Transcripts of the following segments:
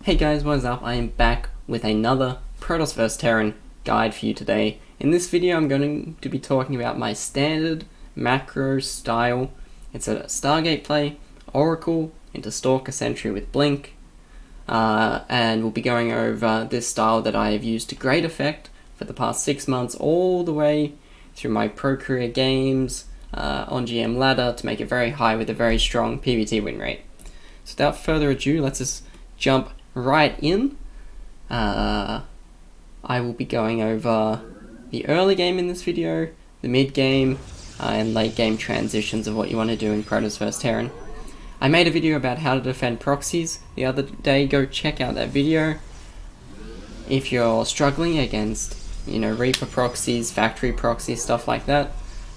Hey guys, what is up? I am back with another Protoss vs Terran guide for you today. In this video I'm going to be talking about my standard macro style. It's a Stargate play, Oracle into Stalker Sentry with Blink, and we'll be going over this style that I have used to great effect for the past 6 months all the way through my pro career games on GM ladder to make it very high with a very strong PvT win rate. So without further ado, let's just jump right in. I will be going over the early game in this video, the mid game, and late game transitions of what you want to do in Protoss vs Terran. I made a video about how to defend proxies the other day. Go check out that video if you're struggling against, Reaper proxies, factory proxies, stuff like that.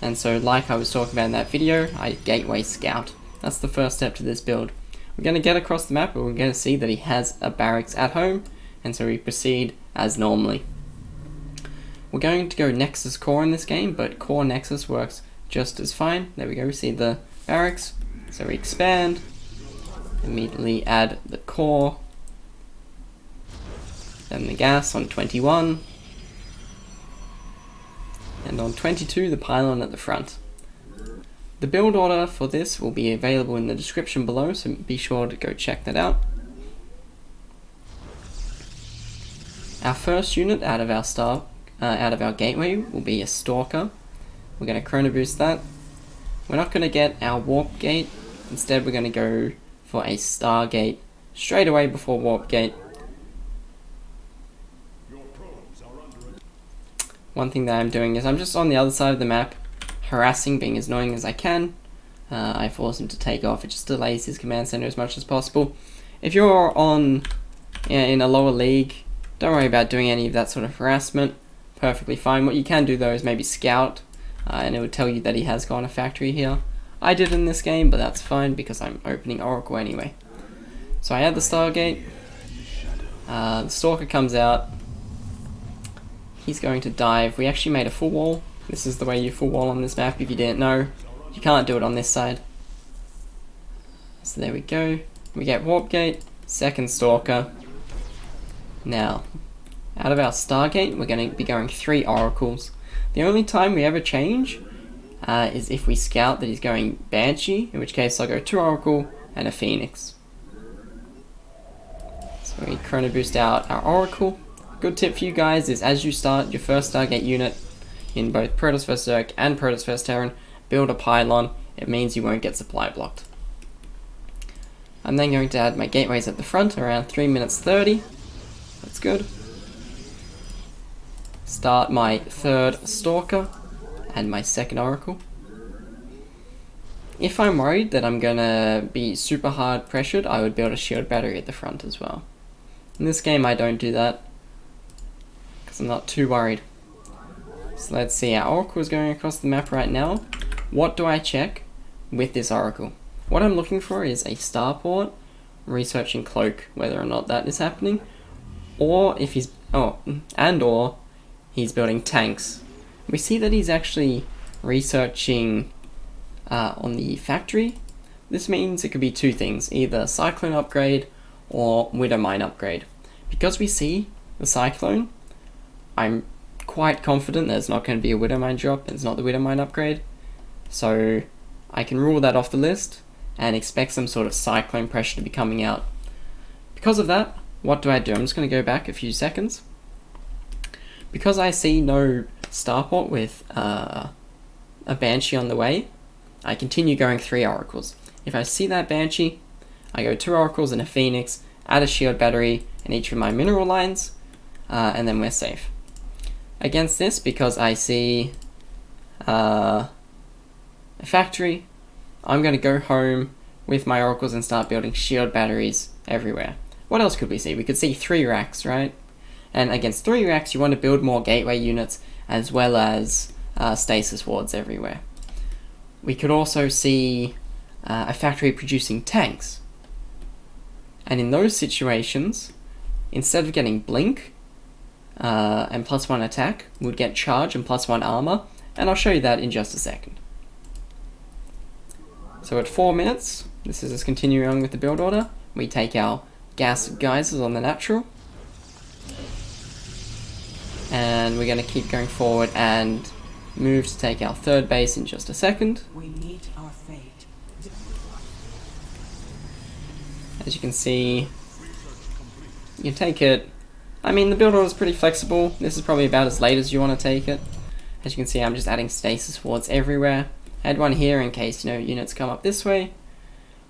And so, like I was talking about in that video, I gateway scout. That's the first step to this build. We're going to get across the map, but we're going to see that he has a barracks at home, and so we proceed as normally. We're going to go Nexus Core in this game, but Core Nexus works just as fine. There we go, we see the barracks. So we expand, immediately add the core, then the gas on 21, and on 22 the pylon at the front. The build order for this will be available in the description below, so be sure to go check that out. Our first unit out of our gateway will be a Stalker. We're going to chrono boost that. We're not going to get our warp gate. Instead, we're going to go for a Stargate straight away before warp gate. One thing that I'm doing is I'm just on the other side of the map, harassing, being as annoying as I can. I force him to take off. It just delays his command center as much as possible. If you're in a lower league, don't worry about doing any of that sort of harassment. Perfectly fine. What you can do though is maybe scout, and it would tell you that he has gone a factory here. I did in this game, but that's fine because I'm opening Oracle anyway. So I add the Stargate. The Stalker comes out. He's going to dive. We actually made a full wall. This is the way you full wall on this map if you didn't know. You can't do it on this side. So there we go. We get warp gate, second Stalker. Now, out of our Stargate, we're going to be going 3 Oracles. The only time we ever change is if we scout that he's going Banshee, in which case I'll go 2 Oracle and a Phoenix. So we chrono boost out our Oracle. Good tip for you guys is as you start your first Stargate unit in both Protoss vs Zerg and Protoss vs Terran, build a Pylon. It means you won't get supply blocked. I'm then going to add my gateways at the front around 3 minutes 30. That's good. Start my third Stalker and my second Oracle. If I'm worried that I'm gonna be super hard pressured, I would build a shield battery at the front as well. In this game I don't do that because I'm not too worried. So let's see, our Oracle is going across the map right now. What do I check with this Oracle? What I'm looking for is a starport, researching cloak, whether or not that is happening, or if he's or he's building tanks. We see that he's actually researching on the factory. This means it could be 2 things, either Cyclone upgrade or Widow Mine upgrade. Because we see the Cyclone, I'm quite confident there's not going to be a Widow Mine drop, and it's not the Widow Mine upgrade. So I can rule that off the list and expect some sort of Cyclone pressure to be coming out. Because of that, what do? I'm just going to go back a few seconds. Because I see no starport with a Banshee on the way, I continue going 3 Oracles. If I see that Banshee, I go 2 Oracles and a Phoenix, add a shield battery in each of my mineral lines, and then we're safe. Against this, because I see a factory, I'm going to go home with my Oracles and start building shield batteries everywhere. What else could we see? We could see 3 racks, right? And against 3 racks, you want to build more gateway units as well as stasis wards everywhere. We could also see a factory producing tanks. And in those situations, instead of getting Blink and +1 attack, we'd get Charge and +1 armor, and I'll show you that in just a second. So at 4 minutes, this is us continuing on with the build order, we take our gas geysers on the natural. And we're going to keep going forward and move to take our third base in just a second. We meet our fate. As you can see, you can take it. I mean, the build order is pretty flexible. This is probably about as late as you want to take it. As you can see, I'm just adding stasis wards everywhere. I had one here in case, you know, units come up this way.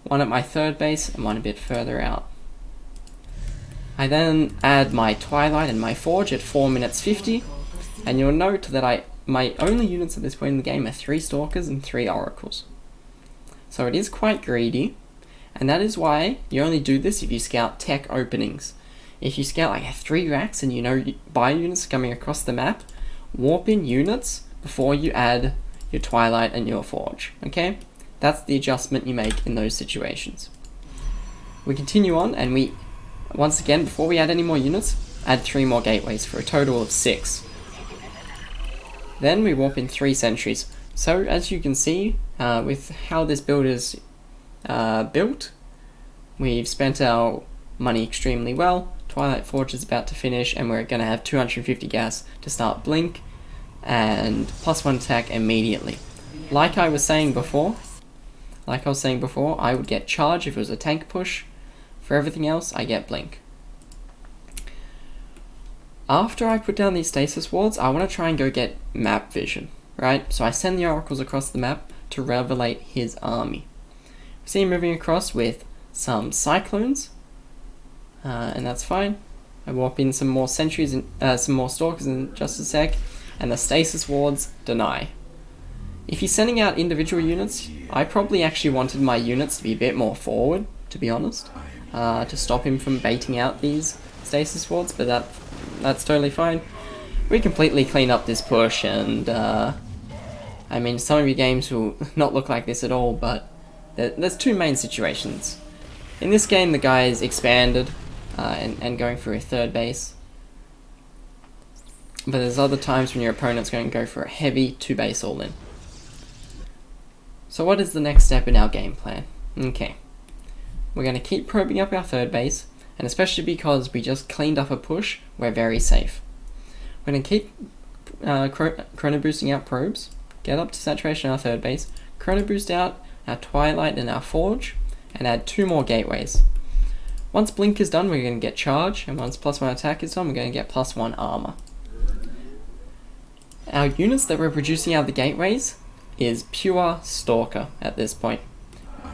One at my third base and one a bit further out. I then add my Twilight and my Forge at 4 minutes 50, and you'll note that my only units at this point in the game are 3 Stalkers and 3 Oracles. So it is quite greedy, and that is why you only do this if you scout tech openings. If you scout like 3 racks and you know buy units coming across the map, warp in units before you add your Twilight and your Forge, okay? That's the adjustment you make in those situations. We continue on, and we once again, before we add any more units, add 3 more gateways for a total of 6. Then we warp in 3 sentries. So as you can see, with how this build is built, we've spent our money extremely well. Twilight Forge is about to finish, and we're going to have 250 gas to start Blink and +1 attack immediately. Like I was saying before, I would get charge if it was a tank push. For everything else, I get Blink. After I put down these stasis wards, I want to try and go get map vision, right? So I send the oracles across the map to revelate his army. We see him moving across with some cyclones, and that's fine. I warp in some more sentries and some more stalkers in just a sec, and the stasis wards deny. If he's sending out individual units, I probably actually wanted my units to be a bit more forward, to be honest. To stop him from baiting out these stasis wards, but that's totally fine. We completely clean up this push, and I mean, some of your games will not look like this at all, but there's 2 main situations. In this game, the guy is expanded and going for a third base, but there's other times when your opponent's going to go for a heavy 2 base all-in. So what is the next step in our game plan? Okay. We're going to keep probing up our third base, and especially because we just cleaned up a push, we're very safe. We're going to keep chrono boosting out probes, get up to saturation on our third base, chrono boost out our Twilight and our Forge, and add 2 more gateways. Once Blink is done, we're going to get charge, and once +1 attack is done, we're going to get +1 armor. Our units that we're producing out of the gateways is pure Stalker at this point.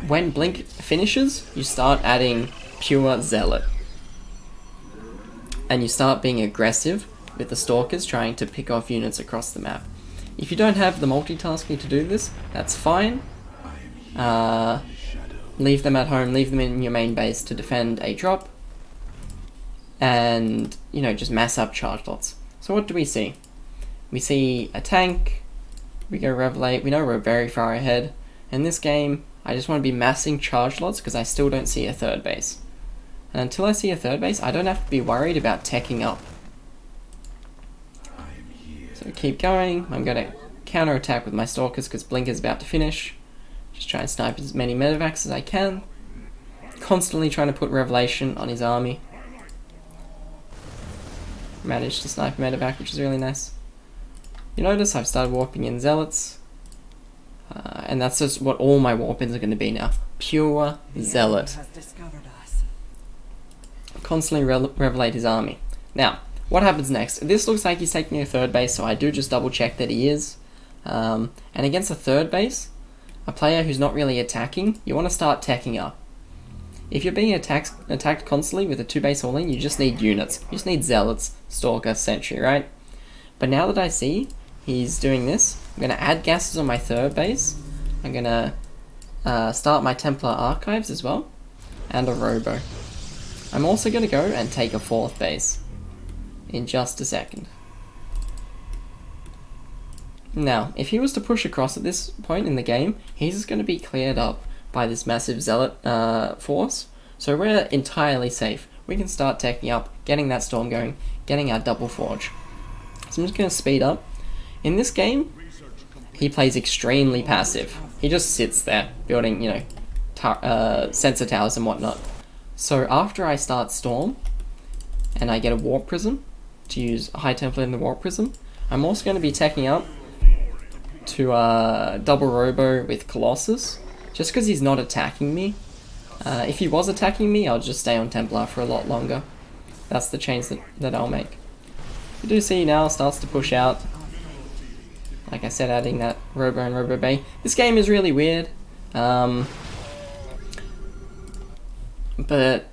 When Blink finishes, you start adding pure Zealot. And you start being aggressive with the Stalkers trying to pick off units across the map. If you don't have the multitasking to do this, that's fine. Leave them at home, leave them in your main base to defend a drop. And, you know, just mass up charge lots. So what do we see? We see a tank, we go Revelate, we know we're very far ahead. In this game, I just want to be massing charge lots because I still don't see a third base. And until I see a third base, I don't have to be worried about teching up. So keep going. I'm going to counter attack with my Stalkers because Blink is about to finish. Just try and snipe as many medevacs as I can. Constantly trying to put Revelation on his army. Managed to snipe a medevac, which is really nice. You notice I've started warping in Zealots. And that's just what all my warp-ins are going to be now. Pure Zealot. Constantly revelate his army. Now, what happens next? This looks like he's taking a third base, so I do just double check that he is. And against a third base, a player who's not really attacking, you want to start teching up. If you're being attacked constantly with a 2 base all-in, you just need units. You just need Zealots, Stalker, Sentry, right? But now that I see he's doing this, I'm going to add gases on my third base. I'm going to start my Templar Archives as well, and a Robo. I'm also going to go and take a 4th base in just a second. Now, if he was to push across at this point in the game, he's just going to be cleared up by this massive Zealot force, so we're entirely safe. We can start teching up, getting that storm going, getting our double forge. So I'm just going to speed up. In this game, he plays extremely passive. He just sits there, building, you know, sensor towers and whatnot. So after I start Storm, and I get a Warp Prism, to use a High Templar in the Warp Prism, I'm also going to be teching up to double Robo with Colossus, just because he's not attacking me. If he was attacking me, I'll just stay on Templar for a lot longer. That's the change that I'll make. You do see now starts to push out. Like I said, adding that Robo and Robo Bay. This game is really weird. But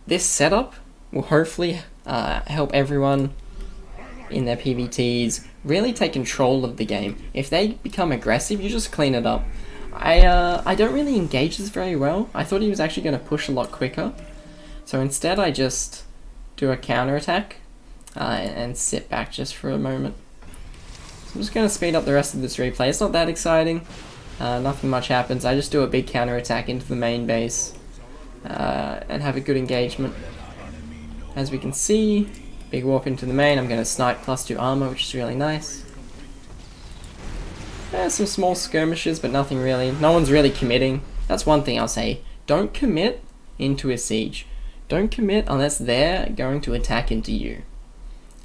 this setup will hopefully help everyone in their PvTs really take control of the game. If they become aggressive, you just clean it up. I don't really engage this very well. I thought he was actually going to push a lot quicker. So instead I just do a counter attack and sit back just for a moment. So I'm just going to speed up the rest of this replay. It's not that exciting. Nothing much happens. I just do a big counter attack into the main base and have a good engagement. As we can see, big warp into the main. I'm going to snipe +2 armor, which is really nice. Some small skirmishes, but nothing really. No one's really committing. That's one thing I'll say. Don't commit into a siege. Don't commit unless they're going to attack into you.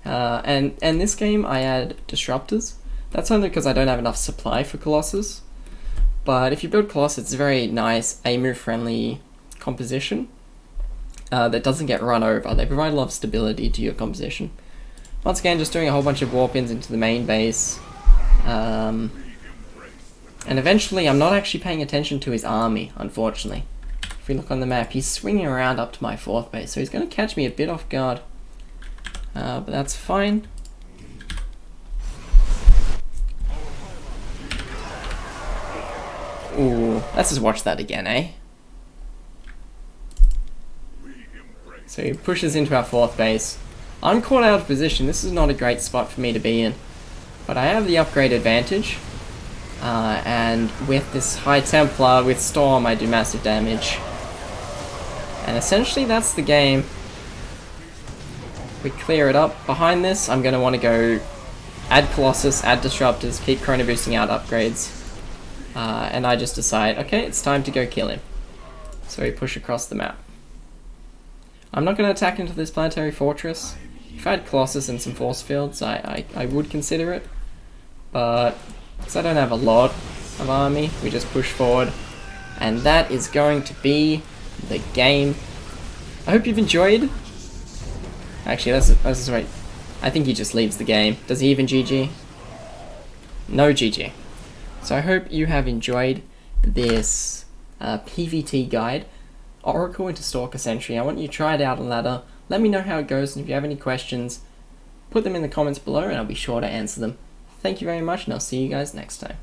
And this game I add disruptors. That's only because I don't have enough supply for Colossus. But if you build Colossus, it's a very nice AMU friendly composition that doesn't get run over. They provide a lot of stability to your composition. Once again, just doing a whole bunch of warp-ins into the main base. And eventually, I'm not actually paying attention to his army, unfortunately. If we look on the map, he's swinging around up to my 4th base, so he's going to catch me a bit off guard. But that's fine. Ooh, let's just watch that again, eh? So he pushes into our 4th base. I'm caught out of position. This is not a great spot for me to be in. But I have the upgrade advantage. And with this High Templar, with Storm, I do massive damage. And essentially that's the game. We clear it up. Behind this, I'm going to want to go add Colossus, add Disruptors, keep Chrono Boosting out upgrades. And I just decide, okay, it's time to go kill him. So we push across the map. I'm not going to attack into this planetary fortress. If I had Colossus and some force fields, I would consider it. But because I don't have a lot of army, we just push forward. And that is going to be the game. I hope you've enjoyed. Actually, let's wait. I think he just leaves the game. Does he even GG? No GG. So I hope you have enjoyed this PvT guide. Oracle into Stalker Sentry. I want you to try it out on ladder. Let me know how it goes, and if you have any questions, put them in the comments below and I'll be sure to answer them. Thank you very much, and I'll see you guys next time.